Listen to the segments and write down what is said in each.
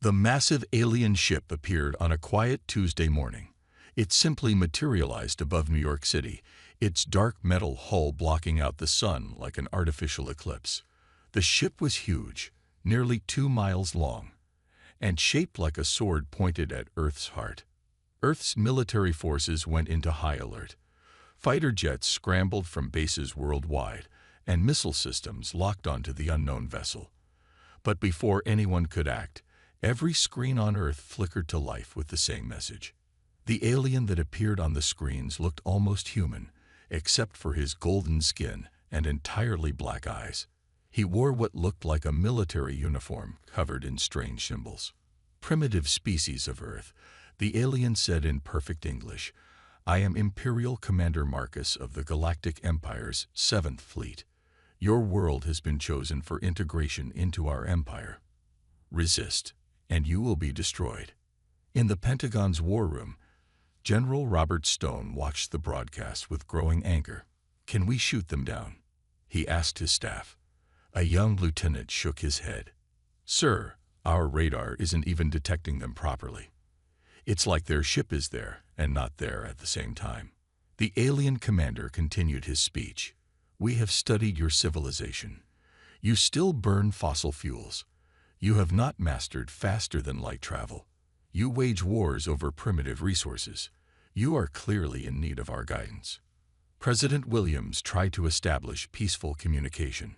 The massive alien ship appeared on a quiet Tuesday morning. It simply materialized above New York City, its dark metal hull blocking out the sun like an artificial eclipse. The ship was huge, nearly 2 miles long, and shaped like a sword pointed at Earth's heart. Earth's military forces went into high alert. Fighter jets scrambled from bases worldwide, and missile systems locked onto the unknown vessel. But before anyone could act, every screen on Earth flickered to life with the same message. The alien that appeared on the screens looked almost human, except for his golden skin and entirely black eyes. He wore what looked like a military uniform covered in strange symbols. "Primitive species of Earth," the alien said in perfect English. "I am Imperial Commander Marcus of the Galactic Empire's 7th Fleet. Your world has been chosen for integration into our empire. Resist, and you will be destroyed." In the Pentagon's war room, General Robert Stone watched the broadcast with growing anger. "Can we shoot them down?" he asked his staff. A young lieutenant shook his head. "Sir, our radar isn't even detecting them properly. It's like their ship is there and not there at the same time." The alien commander continued his speech. "We have studied your civilization. You still burn fossil fuels. You have not mastered faster-than-light travel. You wage wars over primitive resources. You are clearly in need of our guidance." President Williams tried to establish peaceful communication.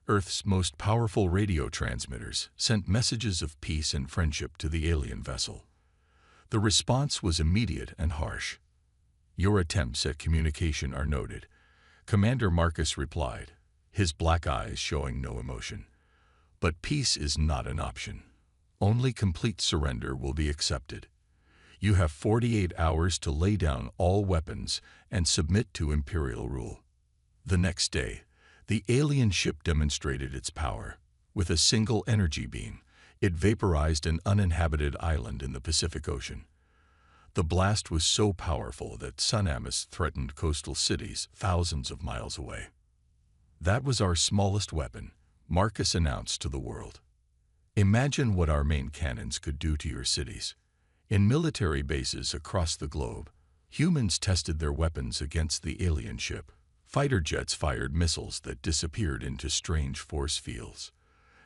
Earth's most powerful radio transmitters sent messages of peace and friendship to the alien vessel. The response was immediate and harsh. "Your attempts at communication are noted," Commander Marcus replied, his black eyes showing no emotion. "But peace is not an option. Only complete surrender will be accepted. You have 48 hours to lay down all weapons and submit to Imperial rule." The next day, the alien ship demonstrated its power. With a single energy beam, it vaporized an uninhabited island in the Pacific Ocean. The blast was so powerful that tsunamis threatened coastal cities thousands of miles away. "That was our smallest weapon," Marcus announced to the world. "Imagine what our main cannons could do to your cities." In military bases across the globe, humans tested their weapons against the alien ship. Fighter jets fired missiles that disappeared into strange force fields.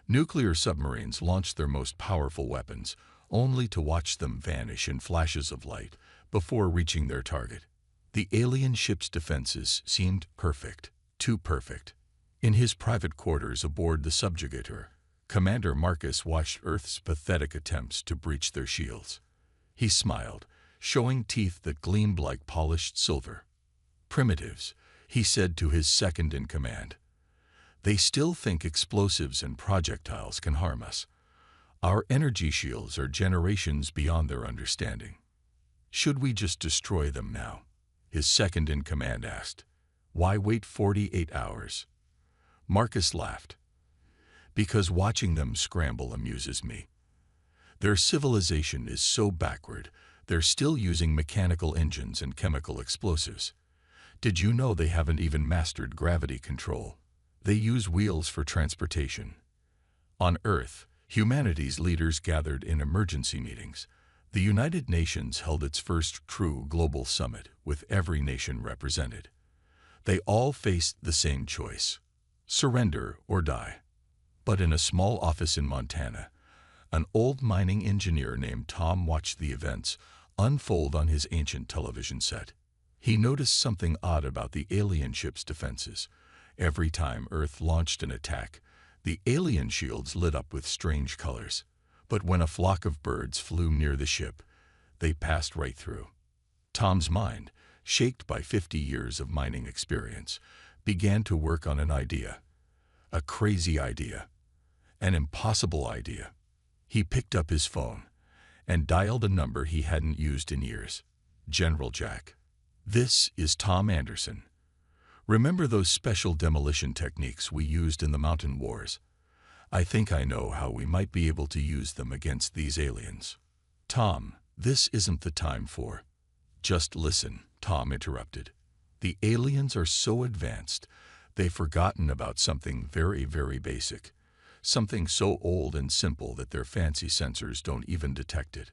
Nuclear submarines launched their most powerful weapons, only to watch them vanish in flashes of light before reaching their target. The alien ship's defenses seemed perfect, too perfect. In his private quarters aboard the subjugator, Commander Marcus watched Earth's pathetic attempts to breach their shields. He smiled, showing teeth that gleamed like polished silver. "Primitives," he said to his second-in-command. "They still think explosives and projectiles can harm us. Our energy shields are generations beyond their understanding." "Should we just destroy them now?" his second-in-command asked. "Why wait 48 hours?" Marcus laughed. "Because watching them scramble amuses me. Their civilization is so backward, they're still using mechanical engines and chemical explosives. Did you know they haven't even mastered gravity control? They use wheels for transportation." On Earth, humanity's leaders gathered in emergency meetings. The United Nations held its first true global summit with every nation represented. They all faced the same choice: surrender or die. But in a small office in Montana, an old mining engineer named Tom watched the events unfold on his ancient television set. He noticed something odd about the alien ship's defenses. Every time Earth launched an attack, the alien shields lit up with strange colors. But when a flock of birds flew near the ship, they passed right through. Tom's mind, shaped by 50 years of mining experience, began to work on an idea. A crazy idea. An impossible idea. He picked up his phone and dialed a number he hadn't used in years. "General Jack. This is Tom Anderson. Remember those special demolition techniques we used in the mountain wars? I think I know how we might be able to use them against these aliens." "Tom, this isn't the time for—" "Just listen," Tom interrupted. "The aliens are so advanced, they've forgotten about something very, very basic. something so old and simple that their fancy sensors don't even detect it.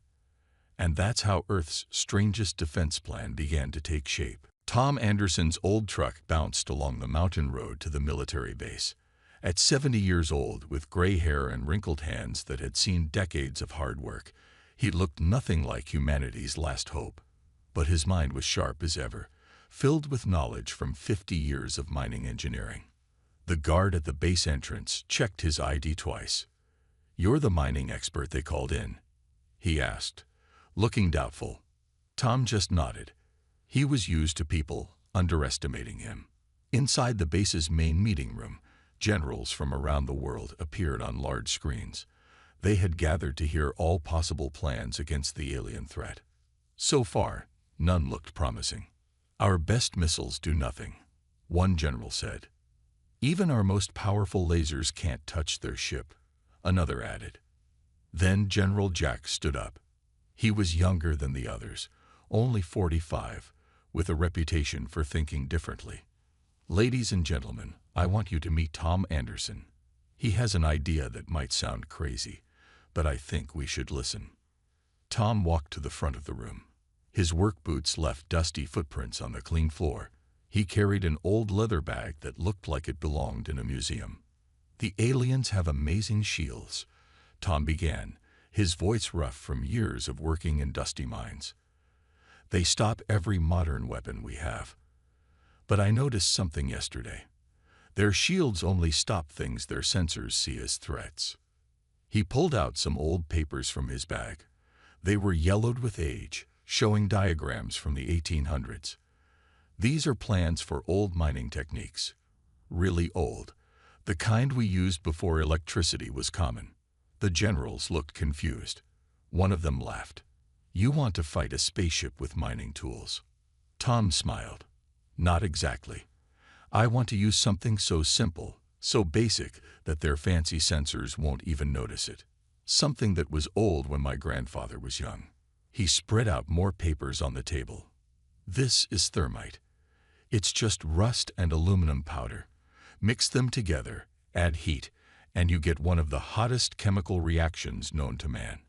And that's how Earth's strangest defense plan began to take shape. Tom Anderson's old truck bounced along the mountain road to the military base. At 70 years old, with gray hair and wrinkled hands that had seen decades of hard work, he looked nothing like humanity's last hope. But his mind was sharp as ever, filled with knowledge from 50 years of mining engineering. The guard at the base entrance checked his ID twice. "You're the mining expert they called in?" he asked, looking doubtful. Tom just nodded. He was used to people underestimating him. Inside the base's main meeting room, generals from around the world appeared on large screens. They had gathered to hear all possible plans against the alien threat. So far, none looked promising. "Our best missiles do nothing," one general said. "Even our most powerful lasers can't touch their ship," another added. Then General Jack stood up. He was younger than the others, only 45, with a reputation for thinking differently. "Ladies and gentlemen, I want you to meet Tom Anderson. He has an idea that might sound crazy, but I think we should listen." Tom walked to the front of the room. His work boots left dusty footprints on the clean floor. He carried an old leather bag that looked like it belonged in a museum. "The aliens have amazing shields," Tom began, his voice rough from years of working in dusty mines. "They stop every modern weapon we have. But I noticed something yesterday. Their shields only stop things their sensors see as threats." He pulled out some old papers from his bag. They were yellowed with age, showing diagrams from the 1800s. "These are plans for old mining techniques. Really old. The kind we used before electricity was common." The generals looked confused. One of them laughed. "You want to fight a spaceship with mining tools?" Tom smiled. "Not exactly. I want to use something so simple, so basic, that their fancy sensors won't even notice it. Something that was old when my grandfather was young." He spread out more papers on the table. "This is thermite. It's just rust and aluminum powder. Mix them together, add heat, and you get one of the hottest chemical reactions known to man.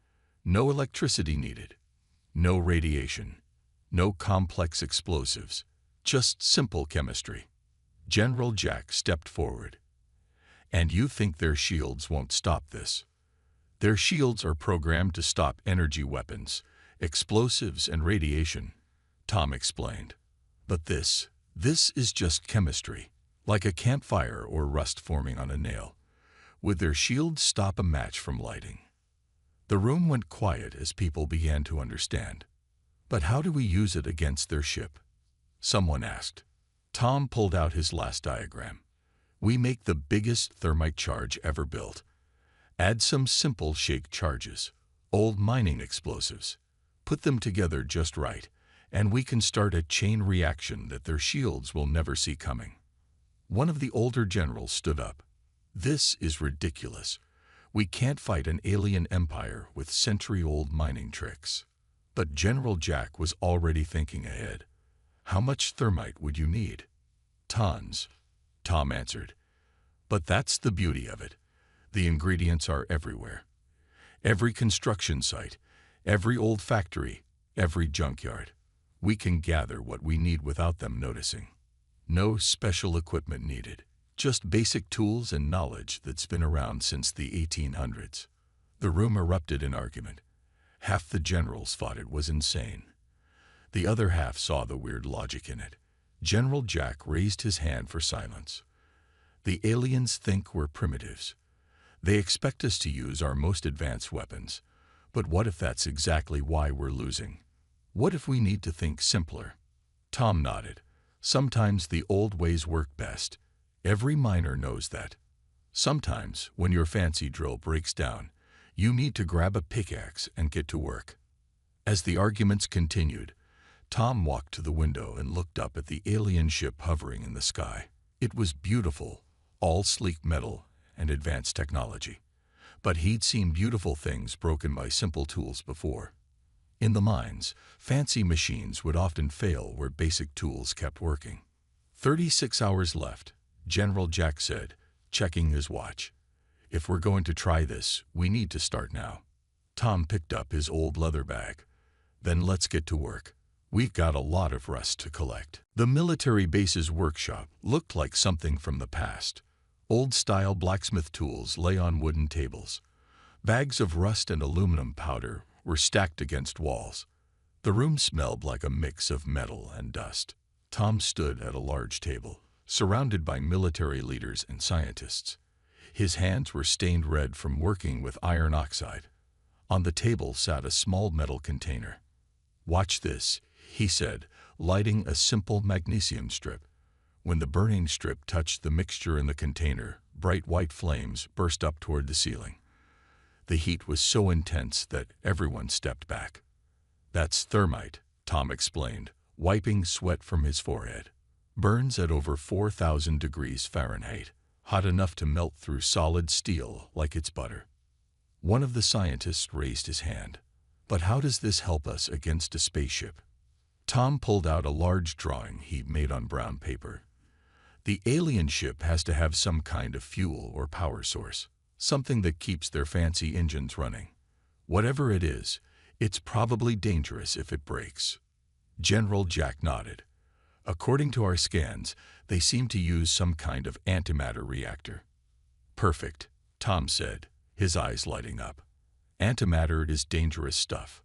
No electricity needed. No radiation. No complex explosives. Just simple chemistry." General Jack stepped forward. "And you think their shields won't stop this?" "Their shields are programmed to stop energy weapons, explosives, and radiation," Tom explained. "But this is just chemistry, like a campfire or rust forming on a nail. Would their shields stop a match from lighting?" The room went quiet as people began to understand. "But how do we use it against their ship?" someone asked. Tom pulled out his last diagram. "We make the biggest thermite charge ever built. Add some simple shake charges, old mining explosives. Put them together just right, and we can start a chain reaction that their shields will never see coming." One of the older generals stood up. "This is ridiculous. We can't fight an alien empire with century-old mining tricks." But General Jack was already thinking ahead. "How much thermite would you need?" "Tons," Tom answered. "But that's the beauty of it. The ingredients are everywhere. Every construction site, every old factory, every junkyard. We can gather what we need without them noticing. No special equipment needed. Just basic tools and knowledge that's been around since the 1800s. The room erupted in argument. Half the generals thought it was insane. The other half saw the weird logic in it. General Jack raised his hand for silence. "The aliens think we're primitives. They expect us to use our most advanced weapons. But what if that's exactly why we're losing? What if we need to think simpler?" Tom nodded. "Sometimes the old ways work best. Every miner knows that. Sometimes, when your fancy drill breaks down, you need to grab a pickaxe and get to work." As the arguments continued, Tom walked to the window and looked up at the alien ship hovering in the sky. It was beautiful, all sleek metal and advanced technology. But he'd seen beautiful things broken by simple tools before. In the mines, fancy machines would often fail where basic tools kept working. 36 hours left, General Jack said, checking his watch. If we're going to try this, we need to start now. Tom picked up his old leather bag. Then let's get to work. We've got a lot of rust to collect. The military base's workshop looked like something from the past. Old-style blacksmith tools lay on wooden tables. Bags of rust and aluminum powder were stacked against walls. The room smelled like a mix of metal and dust. Tom stood at a large table, surrounded by military leaders and scientists. His hands were stained red from working with iron oxide. On the table sat a small metal container. "Watch this," he said, lighting a simple magnesium strip. When the burning strip touched the mixture in the container, bright white flames burst up toward the ceiling. The heat was so intense that everyone stepped back. "That's thermite," Tom explained, wiping sweat from his forehead. "Burns at over 4,000 degrees Fahrenheit, hot enough to melt through solid steel like it's butter." One of the scientists raised his hand. "But how does this help us against a spaceship?" Tom pulled out a large drawing he'd made on brown paper. "The alien ship has to have some kind of fuel or power source, something that keeps their fancy engines running. Whatever it is, it's probably dangerous if it breaks." General Jack nodded. "According to our scans, they seem to use some kind of antimatter reactor." "Perfect," Tom said, his eyes lighting up. "Antimatter is dangerous stuff.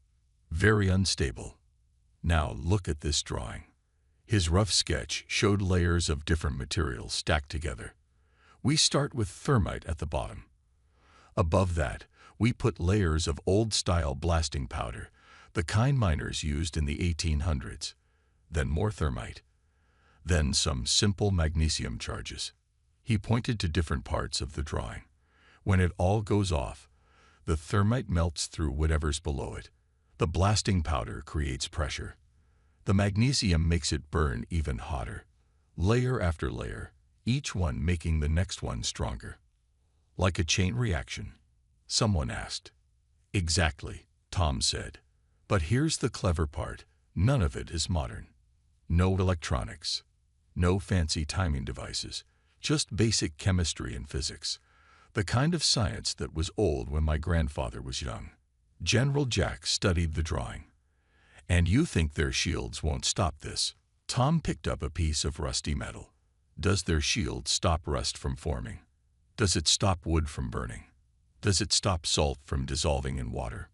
Very unstable. Now look at this drawing." His rough sketch showed layers of different materials stacked together. "We start with thermite at the bottom. Above that, we put layers of old-style blasting powder, the kind miners used in the 1800s. Then more thermite. Then some simple magnesium charges." He pointed to different parts of the drawing. "When it all goes off, the thermite melts through whatever's below it. The blasting powder creates pressure. The magnesium makes it burn even hotter. Layer after layer, each one making the next one stronger." "Like a chain reaction?" someone asked. "Exactly," Tom said. "But here's the clever part. None of it is modern. No electronics. No fancy timing devices. Just basic chemistry and physics. The kind of science that was old when my grandfather was young." General Jack studied the drawing. "And you think their shields won't stop this?" Tom picked up a piece of rusty metal. "Does their shield stop rust from forming? Does it stop wood from burning? Does it stop salt from dissolving in water?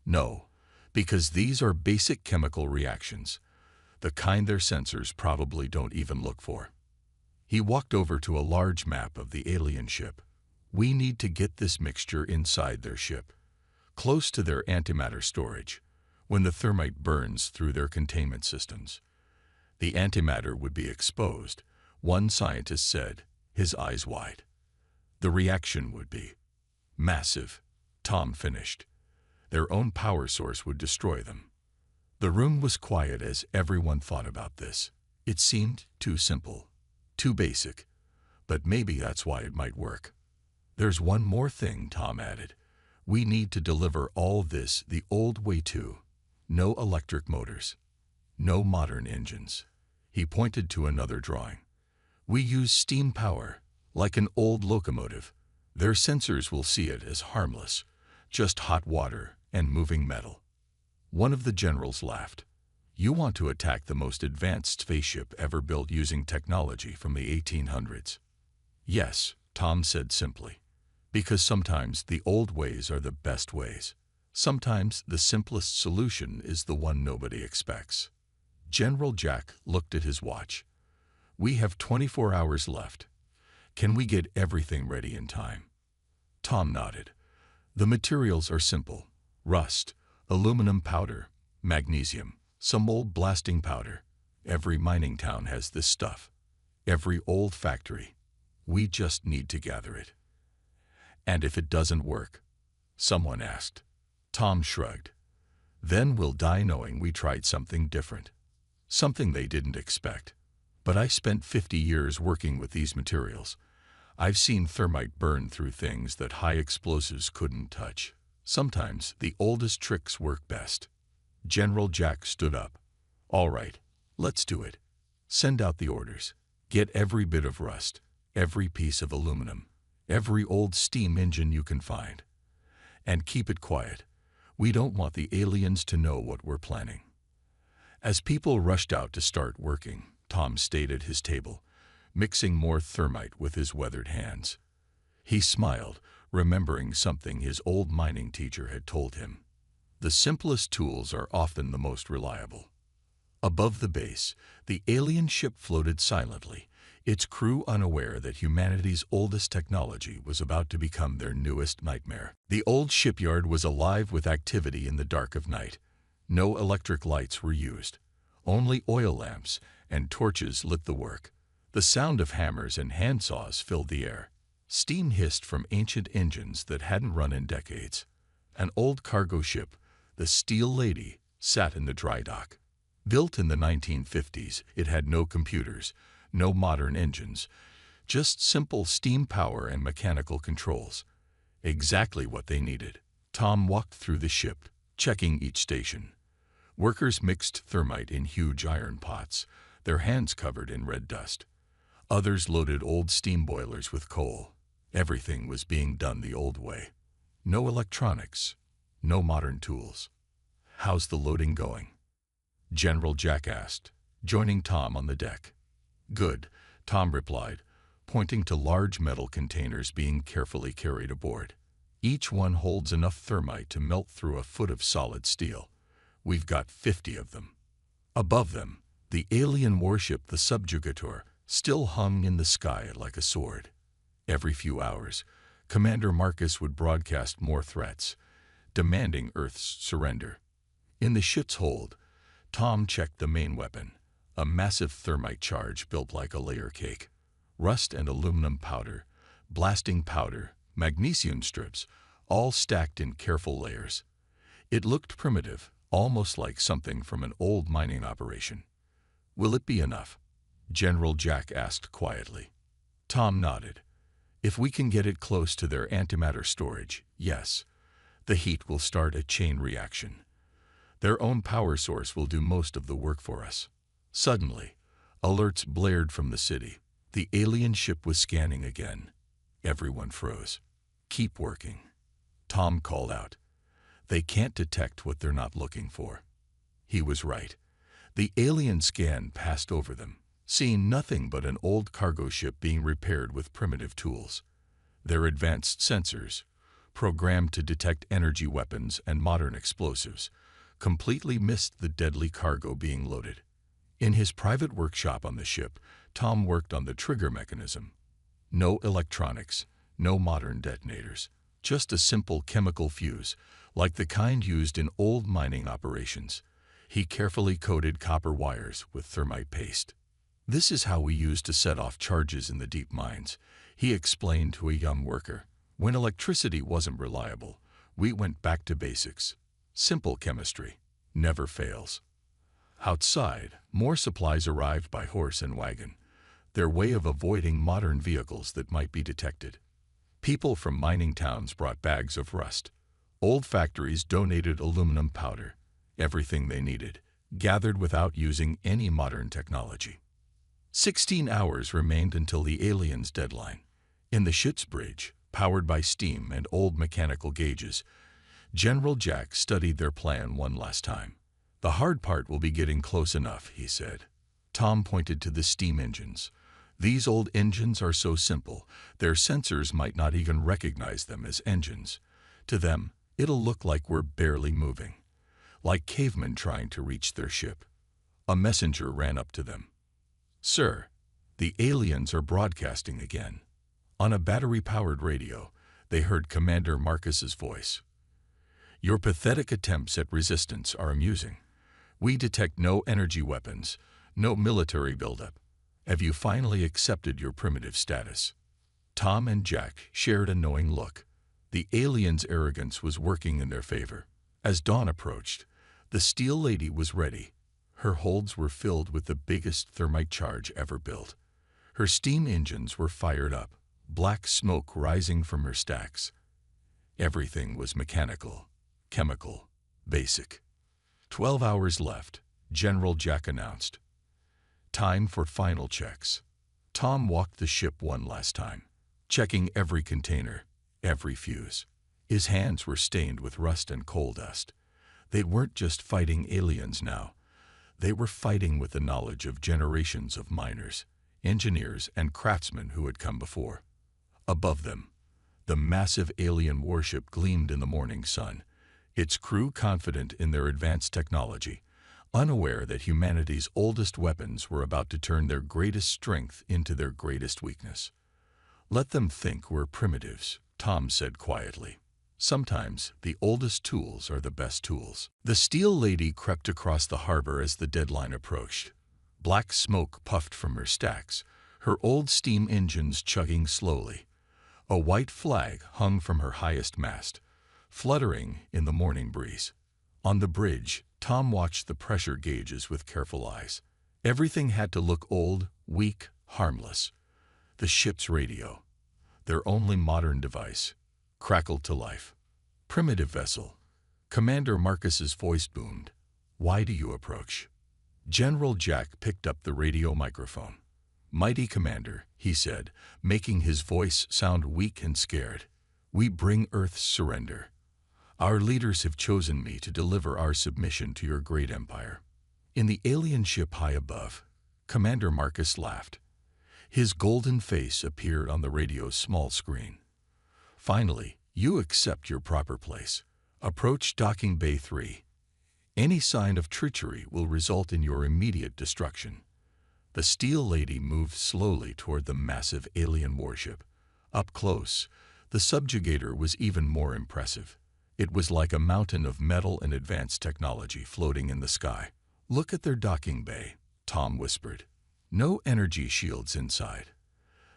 No, because these are basic chemical reactions, the kind their sensors probably don't even look for." He walked over to a large map of the alien ship. "We need to get this mixture inside their ship, close to their antimatter storage. When the thermite burns through their containment systems, the antimatter would be exposed," one scientist said, his eyes wide. "The reaction would be massive," Tom finished. "Their own power source would destroy them." The room was quiet as everyone thought about this. It seemed too simple, too basic, but maybe that's why it might work. "There's one more thing," Tom added. "We need to deliver all this the old way too. No electric motors. No modern engines." He pointed to another drawing. "We use steam power, like an old locomotive. Their sensors will see it as harmless, just hot water and moving metal." One of the generals laughed. "You want to attack the most advanced spaceship ever built using technology from the 1800s. "Yes," Tom said simply. "Because sometimes the old ways are the best ways. Sometimes the simplest solution is the one nobody expects." General Jack looked at his watch. "We have 24 hours left. Can we get everything ready in time?" Tom nodded. "The materials are simple. Rust, aluminum powder, magnesium, some old blasting powder. Every mining town has this stuff. Every old factory. We just need to gather it." "And if it doesn't work?" someone asked. Tom shrugged. "Then we'll die knowing we tried something different. Something they didn't expect. But I spent 50 years working with these materials. I've seen thermite burn through things that high explosives couldn't touch. Sometimes the oldest tricks work best." General Jack stood up. "All right, let's do it. Send out the orders. Get every bit of rust, every piece of aluminum, Every old steam engine you can find. And keep it quiet. We don't want the aliens to know what we're planning." As people rushed out to start working, Tom stayed at his table, mixing more thermite with his weathered hands. He smiled, remembering something his old mining teacher had told him. The simplest tools are often the most reliable. Above the base, the alien ship floated silently, its crew unaware that humanity's oldest technology was about to become their newest nightmare. The old shipyard was alive with activity in the dark of night. No electric lights were used. Only oil lamps and torches lit the work. The sound of hammers and handsaws filled the air. Steam hissed from ancient engines that hadn't run in decades. An old cargo ship, the Steel Lady, sat in the dry dock. Built in the 1950s, it had no computers, no modern engines, just simple steam power and mechanical controls. Exactly what they needed. Tom walked through the ship, checking each station. Workers mixed thermite in huge iron pots, their hands covered in red dust. Others loaded old steam boilers with coal. Everything was being done the old way. No electronics, no modern tools. "How's the loading going?" General Jack asked, joining Tom on the deck. "Good," Tom replied, pointing to large metal containers being carefully carried aboard. "Each one holds enough thermite to melt through a foot of solid steel. We've got 50 of them." Above them, the alien warship, the Subjugator, still hung in the sky like a sword. Every few hours, Commander Marcus would broadcast more threats, demanding Earth's surrender. In the ship's hold, Tom checked the main weapon, a massive thermite charge built like a layer cake. Rust and aluminum powder, blasting powder, magnesium strips, all stacked in careful layers. It looked primitive, almost like something from an old mining operation. "Will it be enough?" General Jack asked quietly. Tom nodded. "If we can get it close to their antimatter storage, yes. The heat will start a chain reaction. Their own power source will do most of the work for us." Suddenly, alerts blared from the city. The alien ship was scanning again. Everyone froze. "Keep working," Tom called out. "They can't detect what they're not looking for." He was right. The alien scan passed over them, seeing nothing but an old cargo ship being repaired with primitive tools. Their advanced sensors, programmed to detect energy weapons and modern explosives, completely missed the deadly cargo being loaded. In his private workshop on the ship, Tom worked on the trigger mechanism. No electronics, no modern detonators, just a simple chemical fuse, like the kind used in old mining operations. He carefully coated copper wires with thermite paste. "This is how we used to set off charges in the deep mines," he explained to a young worker. "When electricity wasn't reliable, we went back to basics. Simple chemistry never fails." Outside, more supplies arrived by horse and wagon, their way of avoiding modern vehicles that might be detected. People from mining towns brought bags of rust. Old factories donated aluminum powder, everything they needed, gathered without using any modern technology. 16 hours remained until the aliens' deadline. In the ship's bridge, powered by steam and old mechanical gauges, General Jack studied their plan one last time. "The hard part will be getting close enough," he said. Tom pointed to the steam engines. "These old engines are so simple, their sensors might not even recognize them as engines. To them, it'll look like we're barely moving, like cavemen trying to reach their ship." A messenger ran up to them. "Sir, the aliens are broadcasting again." On a battery-powered radio, they heard Commander Marcus's voice. "Your pathetic attempts at resistance are amusing. We detect no energy weapons, no military buildup. Have you finally accepted your primitive status?" Tom and Jack shared a knowing look. The aliens' arrogance was working in their favor. As dawn approached, the Steel Lady was ready. Her holds were filled with the biggest thermite charge ever built. Her steam engines were fired up, black smoke rising from her stacks. Everything was mechanical, chemical, basic. 12 hours left, General Jack announced. "Time for final checks." Tom walked the ship one last time. checking every container, every fuse. His hands were stained with rust and coal dust. They weren't just fighting aliens now. They were fighting with the knowledge of generations of miners, engineers, and craftsmen who had come before. Above them, the massive alien warship gleamed in the morning sun, its crew confident in their advanced technology, unaware that humanity's oldest weapons were about to turn their greatest strength into their greatest weakness. "Let them think we're primitives," Tom said quietly. "Sometimes the oldest tools are the best tools." The Steel Lady crept across the harbor as the deadline approached. Black smoke puffed from her stacks, her old steam engines chugging slowly. A white flag hung from her highest mast, fluttering in the morning breeze. On the bridge, Tom watched the pressure gauges with careful eyes. Everything had to look old, weak, harmless. The ship's radio, their only modern device, crackled to life. "Primitive vessel." Commander Marcus's voice boomed. "Why do you approach?" General Jack picked up the radio microphone. "Mighty Commander," he said, making his voice sound weak and scared. "We bring Earth's surrender. Our leaders have chosen me to deliver our submission to your great empire." In the alien ship high above, Commander Marcus laughed. His golden face appeared on the radio's small screen. "Finally, you accept your proper place. Approach Docking Bay 3. Any sign of treachery will result in your immediate destruction." The Steel Lady moved slowly toward the massive alien warship. Up close, the subjugator was even more impressive. It was like a mountain of metal and advanced technology floating in the sky. "Look at their docking bay," Tom whispered. "No energy shields inside.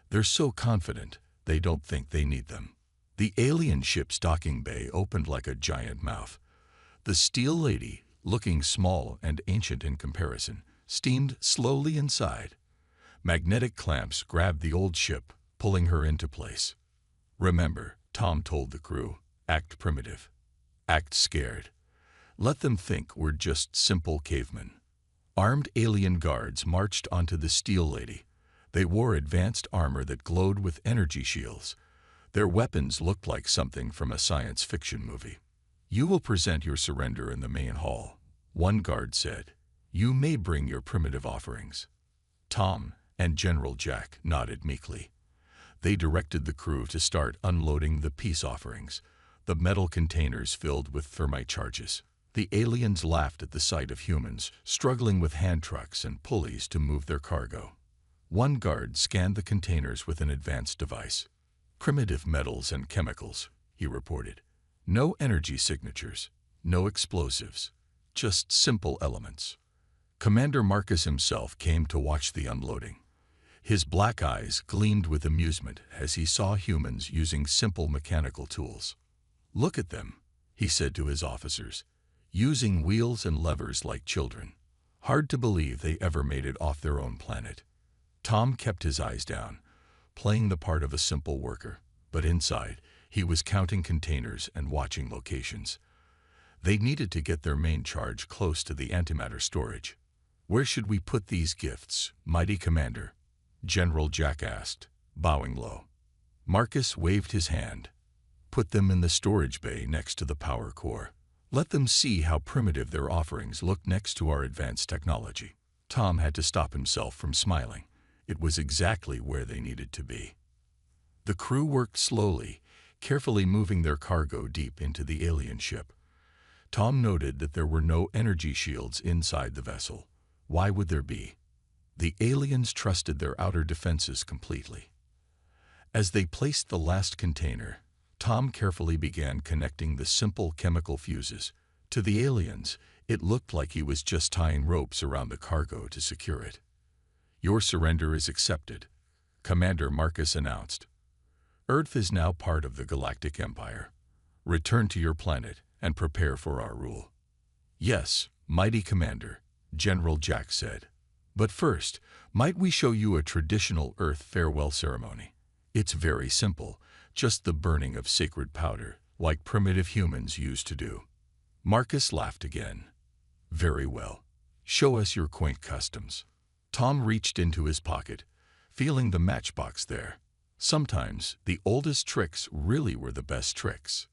They're so confident, they don't think they need them." The alien ship's docking bay opened like a giant mouth. The Steel Lady, looking small and ancient in comparison, steamed slowly inside. Magnetic clamps grabbed the old ship, pulling her into place. "Remember," Tom told the crew, "act primitive. Act scared. Let them think we're just simple cavemen." Armed alien guards marched onto the Steel Lady. They wore advanced armor that glowed with energy shields. Their weapons looked like something from a science fiction movie. "You will present your surrender in the main hall," one guard said. "You may bring your primitive offerings." Tom and General Jack nodded meekly. They directed the crew to start unloading the peace offerings, the metal containers filled with thermite charges. The aliens laughed at the sight of humans struggling with hand trucks and pulleys to move their cargo. One guard scanned the containers with an advanced device. "Primitive metals and chemicals," he reported. "No energy signatures, no explosives, just simple elements." Commander Marcus himself came to watch the unloading. His black eyes gleamed with amusement as he saw humans using simple mechanical tools. "Look at them," he said to his officers, "using wheels and levers like children. Hard to believe they ever made it off their own planet." Tom kept his eyes down, playing the part of a simple worker, but inside, he was counting containers and watching locations. They needed to get their main charge close to the antimatter storage. "Where should we put these gifts, Mighty Commander?" General Jack asked, bowing low. Marcus waved his hand. "Put them in the storage bay next to the power core. Let them see how primitive their offerings look next to our advanced technology." Tom had to stop himself from smiling. It was exactly where they needed to be. The crew worked slowly, carefully moving their cargo deep into the alien ship. Tom noted that there were no energy shields inside the vessel. Why would there be? The aliens trusted their outer defenses completely. As they placed the last container, Tom carefully began connecting the simple chemical fuses. To the aliens, it looked like he was just tying ropes around the cargo to secure it. "Your surrender is accepted," Commander Marcus announced. "Earth is now part of the Galactic Empire. Return to your planet and prepare for our rule." "Yes, Mighty Commander," General Jack said. "But first, might we show you a traditional Earth farewell ceremony? It's very simple, just the burning of sacred powder, like primitive humans used to do." Marcus laughed again. "Very well. Show us your quaint customs." Tom reached into his pocket, feeling the matchbox there. Sometimes the oldest tricks really were the best tricks.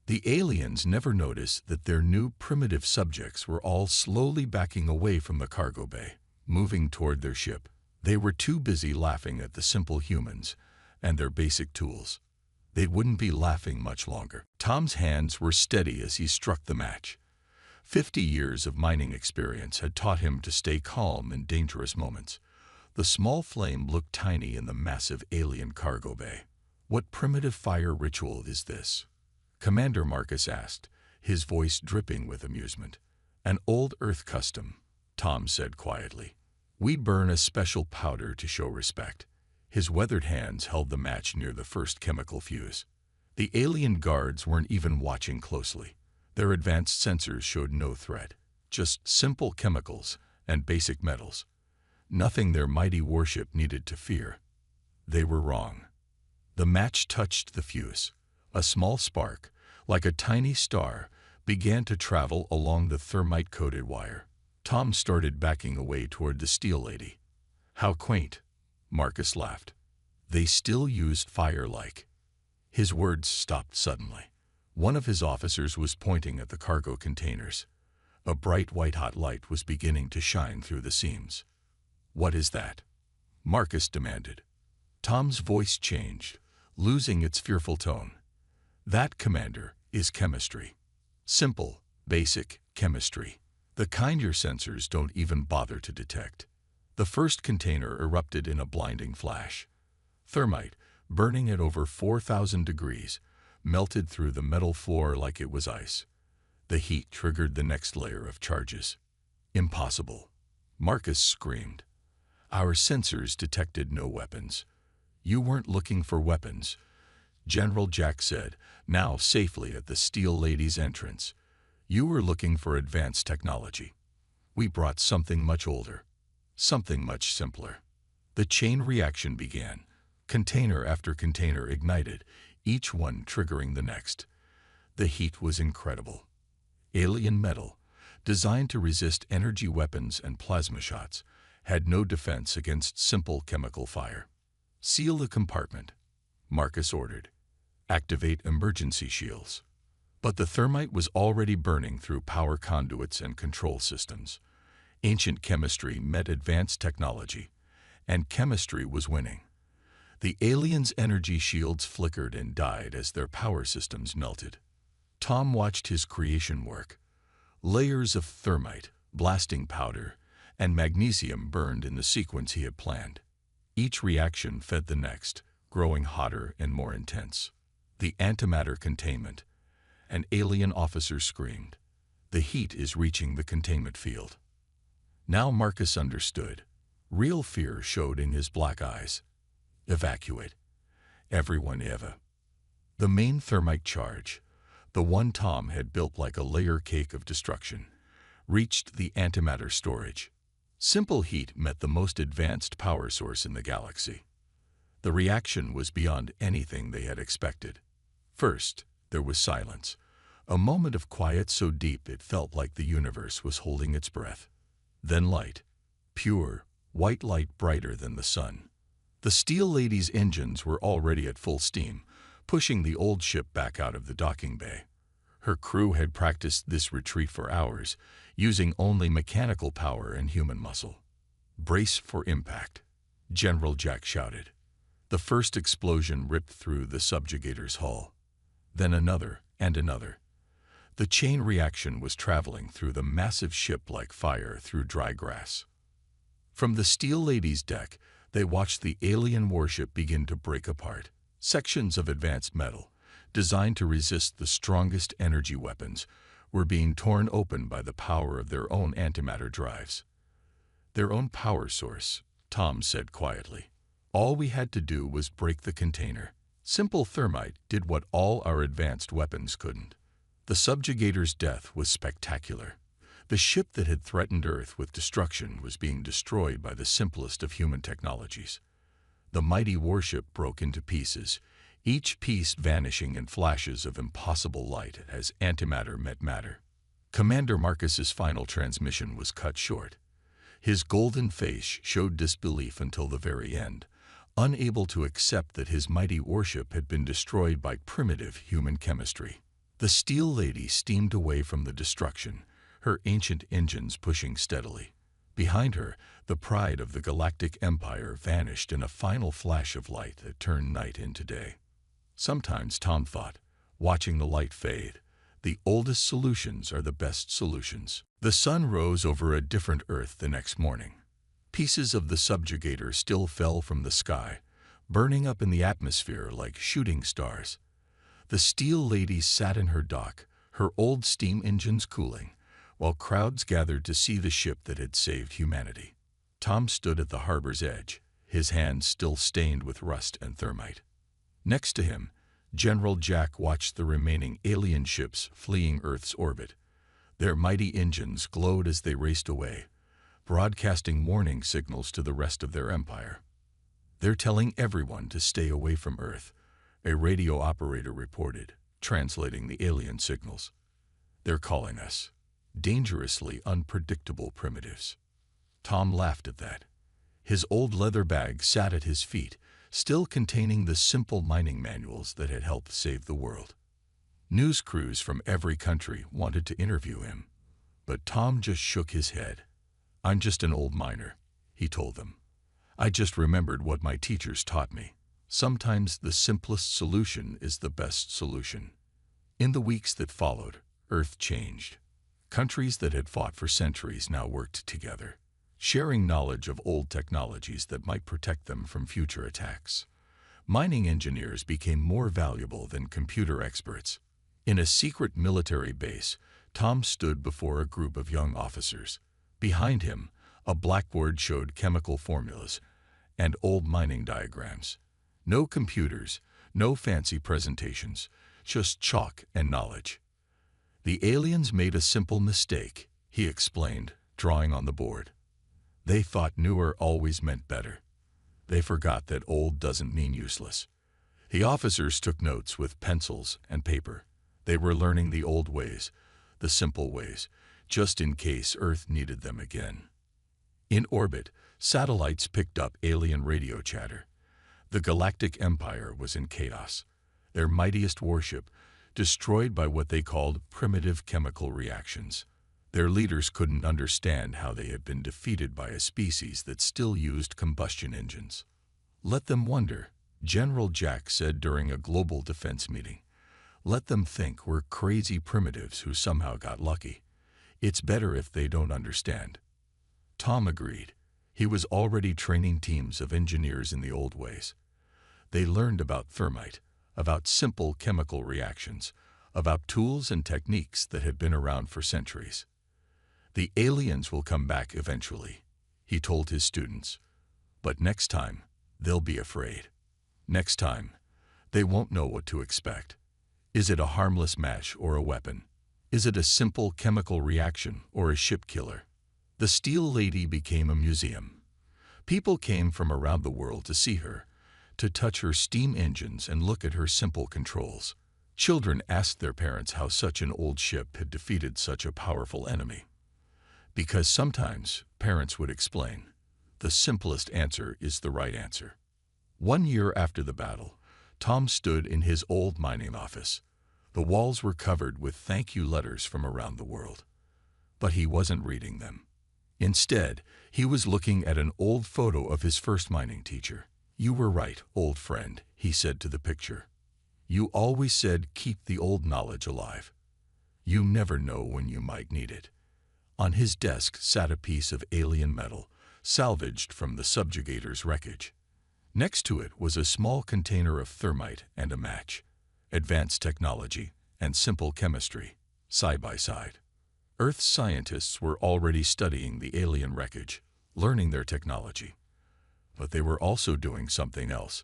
The aliens never noticed that their new primitive subjects were all slowly backing away from the cargo bay, moving toward their ship. They were too busy laughing at the simple humans and their basic tools. They wouldn't be laughing much longer. Tom's hands were steady as he struck the match. 50 years of mining experience had taught him to stay calm in dangerous moments. The small flame looked tiny in the massive alien cargo bay. "What primitive fire ritual is this?" Commander Marcus asked, his voice dripping with amusement. "An old Earth custom," Tom said quietly. "We burn a special powder to show respect." His weathered hands held the match near the first chemical fuse. The alien guards weren't even watching closely. Their advanced sensors showed no threat, just simple chemicals and basic metals. Nothing their mighty warship needed to fear. They were wrong. The match touched the fuse. A small spark, like a tiny star, began to travel along the thermite-coated wire. Tom started backing away toward the steel lady. "How quaint," Marcus laughed. "They still use fire like." His words stopped suddenly. One of his officers was pointing at the cargo containers. A bright white-hot light was beginning to shine through the seams. "What is that?" Marcus demanded. Tom's voice changed, losing its fearful tone. "That, Commander, is chemistry. Simple, basic chemistry. The kind your sensors don't even bother to detect." The first container erupted in a blinding flash. Thermite, burning at over 4,000 degrees, melted through the metal floor like it was ice. The heat triggered the next layer of charges. "Impossible," Marcus screamed. "Our sensors detected no weapons." "You weren't looking for weapons," General Jack said, now safely at the Steel Lady's entrance. "You were looking for advanced technology. We brought something much older, something much simpler." The chain reaction began. Container after container ignited, each one triggering the next. The heat was incredible. Alien metal, designed to resist energy weapons and plasma shots, had no defense against simple chemical fire. "Seal the compartment," Marcus ordered. "Activate emergency shields." But the thermite was already burning through power conduits and control systems. Ancient chemistry met advanced technology, and chemistry was winning. The aliens' energy shields flickered and died as their power systems melted. Tom watched his creation work. Layers of thermite, blasting powder, and magnesium burned in the sequence he had planned. Each reaction fed the next, growing hotter and more intense. The antimatter containment. An alien officer screamed. "The heat is reaching the containment field." Now Marcus understood. Real fear showed in his black eyes. "Evacuate. Everyone eva." The main thermite charge, the one Tom had built like a layer cake of destruction, reached the antimatter storage. Simple heat met the most advanced power source in the galaxy. The reaction was beyond anything they had expected. First, there was silence, a moment of quiet so deep it felt like the universe was holding its breath. Then light, pure, white light brighter than the sun. The Steel Lady's engines were already at full steam, pushing the old ship back out of the docking bay. Her crew had practiced this retreat for hours, using only mechanical power and human muscle. "Brace for impact," General Jack shouted. The first explosion ripped through the subjugator's hull. Then another and another. The chain reaction was traveling through the massive ship like fire through dry grass. From the Steel Lady's deck, they watched the alien warship begin to break apart. Sections of advanced metal, designed to resist the strongest energy weapons, were being torn open by the power of their own antimatter drives. "Their own power source," Tom said quietly. "All we had to do was break the container. Simple thermite did what all our advanced weapons couldn't." The subjugator's death was spectacular. The ship that had threatened Earth with destruction was being destroyed by the simplest of human technologies. The mighty warship broke into pieces, each piece vanishing in flashes of impossible light as antimatter met matter. Commander Marcus's final transmission was cut short. His golden face showed disbelief until the very end, unable to accept that his mighty warship had been destroyed by primitive human chemistry. The Steel Lady steamed away from the destruction, her ancient engines pushing steadily. Behind her, the pride of the Galactic Empire vanished in a final flash of light that turned night into day. Sometimes, Tom thought, watching the light fade, the oldest solutions are the best solutions. The sun rose over a different Earth the next morning. Pieces of the subjugator still fell from the sky, burning up in the atmosphere like shooting stars. The Steel Lady sat in her dock, her old steam engines cooling, while crowds gathered to see the ship that had saved humanity. Tom stood at the harbor's edge, his hands still stained with rust and thermite. Next to him, General Jack watched the remaining alien ships fleeing Earth's orbit. Their mighty engines glowed as they raced away, broadcasting warning signals to the rest of their empire. "They're telling everyone to stay away from Earth," a radio operator reported, translating the alien signals. "They're calling us dangerously unpredictable primitives." Tom laughed at that. His old leather bag sat at his feet, still containing the simple mining manuals that had helped save the world. News crews from every country wanted to interview him, but Tom just shook his head. "I'm just an old miner," he told them. "I just remembered what my teachers taught me. Sometimes the simplest solution is the best solution." In the weeks that followed, Earth changed. Countries that had fought for centuries now worked together, sharing knowledge of old technologies that might protect them from future attacks. Mining engineers became more valuable than computer experts. In a secret military base, Tom stood before a group of young officers. Behind him, a blackboard showed chemical formulas and old mining diagrams. No computers, no fancy presentations, just chalk and knowledge. "The aliens made a simple mistake," he explained, drawing on the board. "They thought newer always meant better. They forgot that old doesn't mean useless." The officers took notes with pencils and paper. They were learning the old ways, the simple ways, just in case Earth needed them again. In orbit, satellites picked up alien radio chatter. The Galactic Empire was in chaos. Their mightiest warship, destroyed by what they called primitive chemical reactions. Their leaders couldn't understand how they had been defeated by a species that still used combustion engines. "Let them wonder," General Jack said during a global defense meeting. "Let them think we're crazy primitives who somehow got lucky. It's better if they don't understand." Tom agreed. He was already training teams of engineers in the old ways. They learned about thermite, about simple chemical reactions, about tools and techniques that had been around for centuries. "The aliens will come back eventually," he told his students. "But next time, they'll be afraid. Next time, they won't know what to expect. Is it a harmless match or a weapon? Is it a simple chemical reaction or a ship killer?" The Steel Lady became a museum. People came from around the world to see her, to touch her steam engines and look at her simple controls. Children asked their parents how such an old ship had defeated such a powerful enemy. Because sometimes, parents would explain, the simplest answer is the right answer. 1 year after the battle, Tom stood in his old mining office. The walls were covered with thank you letters from around the world. But he wasn't reading them. Instead, he was looking at an old photo of his first mining teacher. "You were right, old friend," he said to the picture. "You always said keep the old knowledge alive. You never know when you might need it." On his desk sat a piece of alien metal, salvaged from the subjugator's wreckage. Next to it was a small container of thermite and a match. Advanced technology and simple chemistry, side by side. Earth's scientists were already studying the alien wreckage, learning their technology. But they were also doing something else.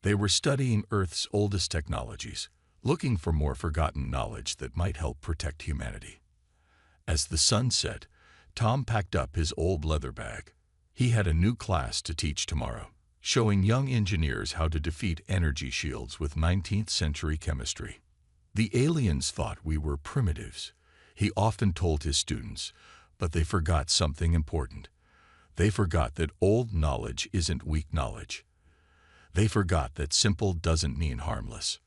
They were studying Earth's oldest technologies, looking for more forgotten knowledge that might help protect humanity. As the sun set, Tom packed up his old leather bag. He had a new class to teach tomorrow, showing young engineers how to defeat energy shields with 19th century chemistry. "The aliens thought we were primitives," he often told his students, but they forgot something important. They forgot that old knowledge isn't weak knowledge. They forgot that simple doesn't mean harmless.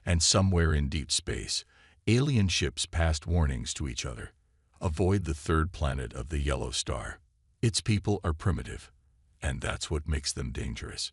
And somewhere in deep space, alien ships passed warnings to each other. Avoid the third planet of the yellow star. Its people are primitive, and that's what makes them dangerous.